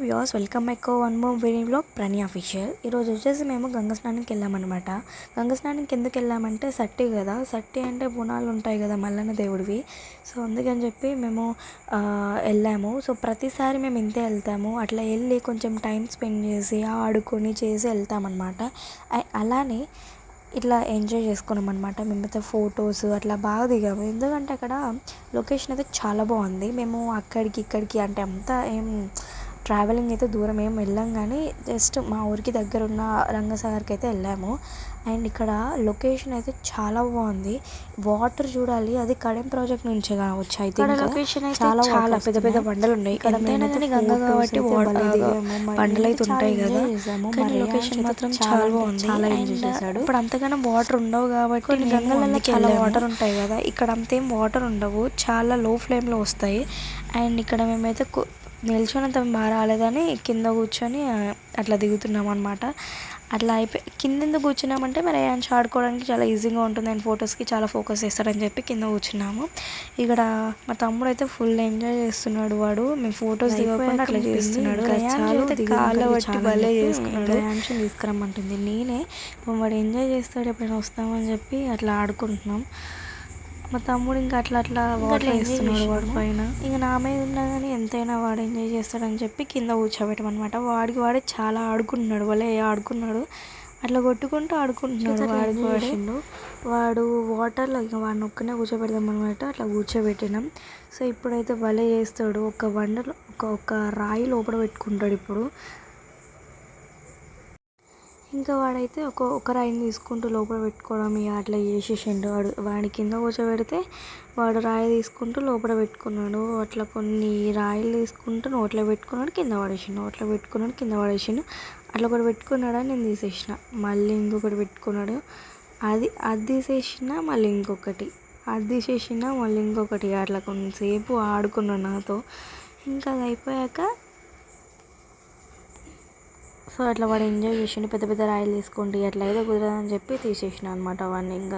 Viewers, welcome back one more video blog Prani official. ఈరోజు వచ్చేసి మేము గంగ స్నానంకి వెళ్ళామన్నమాట. గంగ స్నానంకి ఎందుకు వెళ్ళామంటే సట్టి కదా, సట్టి అంటే బోనాలు ఉంటాయి కదా మల్లన్న దేవుడివి. సో అందుకని చెప్పి మేము వెళ్ళాము. సో ప్రతిసారి మేము ఇంతే వెళ్తాము. అట్లా వెళ్ళి కొంచెం టైం స్పెండ్ చేసి ఆడుకొని చేసి వెళ్తామన్నమాట. అలానే ఇట్లా ఎంజాయ్ చేసుకున్నాం అనమాట. మేమైతే ఫొటోస్ అట్లా బాగా దిగాము. ఎందుకంటే అక్కడ లొకేషన్ అయితే చాలా బాగుంది. మేము అక్కడికి ఇక్కడికి అంటే అంతా ఏం ట్రావెలింగ్ అయితే దూరం ఏం వెళ్ళాం, కానీ జస్ట్ మా ఊరికి దగ్గర ఉన్న రంగసాగర్కి అయితే వెళ్ళాము. అండ్ ఇక్కడ లొకేషన్ అయితే చాలా బాగుంది. వాటర్ చూడాలి, అది కడెం ప్రాజెక్ట్ నుంచే కావచ్చు. అయితే లొకేషన్ అయితే చాలా పెద్ద పెద్ద బండలు ఉన్నాయి. ఎంతైనా కానీ గంగ కాబట్టి బండలు అయితే ఉంటాయి కదా. కానీ లొకేషన్ మాత్రం చాలా బాగుంది. చాలా ఎంజాయ్ చేశాడు. ఇప్పుడు అంతగానో వాటర్ ఉండవు కాబట్టి గంగలలో చాలా వాటర్ ఉంటాయి కదా, ఇక్కడ అంతేం వాటర్ ఉండవు, చాలా లో ఫ్లేమ్లో వస్తాయి. అండ్ ఇక్కడ మేమైతే నిల్చొని తను బాగా రాలేదని కింద కూర్చొని అట్లా దిగుతున్నాం అనమాట. అట్లా అయిపోయి కింద ఎందుకు కూర్చున్నామంటే మరి ఆయన ఆడుకోవడానికి చాలా ఈజీగా ఉంటుంది అండ్ ఫొటోస్కి చాలా ఫోకస్ చేస్తాడని చెప్పి కింద కూర్చున్నాము. ఇక్కడ మా తమ్ముడు అయితే ఫుల్ ఎంజాయ్ చేస్తున్నాడు. వాడు మేము ఫొటోస్ దిగకుండా అట్లా చేస్తున్నాడు. కాళ్ళ బట్టి భలే చేసుకున్నాడు. డ్యాన్షన్ తీసుకురమ్మంటుంది నేనే. వాడు ఎంజాయ్ చేస్తాడు, ఎప్పుడైనా వస్తామని చెప్పి అట్లా ఆడుకుంటున్నాం. మా తమ్ముడు ఇంకా అట్లా వాటర్ వేస్తున్నాడు వాడి పైన. ఇంకా నా మీద ఉన్నా కానీ ఎంతైనా వాడు ఎంజాయ్ చేస్తాడని చెప్పి కింద కూర్చోబెట్టమన్నమాట. వాడే చాలా ఆడుకుంటున్నాడు, వాళ్ళే ఆడుకున్నాడు. అట్లా కొట్టుకుంటూ ఆడుకుంటున్నాడు. వాడు వాటర్లో ఇంకా వాడిని ఒక్కనే కూర్చోబెడదాం అనమాట. అట్లా కూర్చోబెట్టినాం. సో ఇప్పుడైతే భలే చేస్తాడు. ఒక బండలో ఒక రాయి లోపల పెట్టుకుంటాడు ఇప్పుడు. ఇంకా వాడైతే ఒక రాయిని తీసుకుంటూ లోపల పెట్టుకోవడం ఇక అట్లా చేసేసిండు. వాడి కింద కూర్చోబెడితే వాడు రాయి తీసుకుంటూ లోపల పెట్టుకున్నాడు. అట్లా కొన్ని రాయిలు తీసుకుంటూ నోట్లో పెట్టుకున్నాడు, కింద పడేసిండు. నోట్లో పెట్టుకున్నాడు, కింద పడేసిండు. అట్లా ఒకటి పెట్టుకున్నాడని నేను తీసేసిన. మళ్ళీ ఇంకొకటి పెట్టుకున్నాడు, అది తీసేసిన. మళ్ళీ ఇంకొకటి అది తీసేసిన, మళ్ళీ ఇంకొకటి. అట్లా కొంతసేపు ఆడుకున్నాడు నాతో. ఇంకా అది అయిపోయాక సో అట్లా వాడు ఎంజాయ్ చేసిండు. పెద్ద పెద్ద రాయలు తీసుకోండి, అట్లా అయితే కుదరదని చెప్పి తీసేసిన అనమాట వాడిని. ఇంకా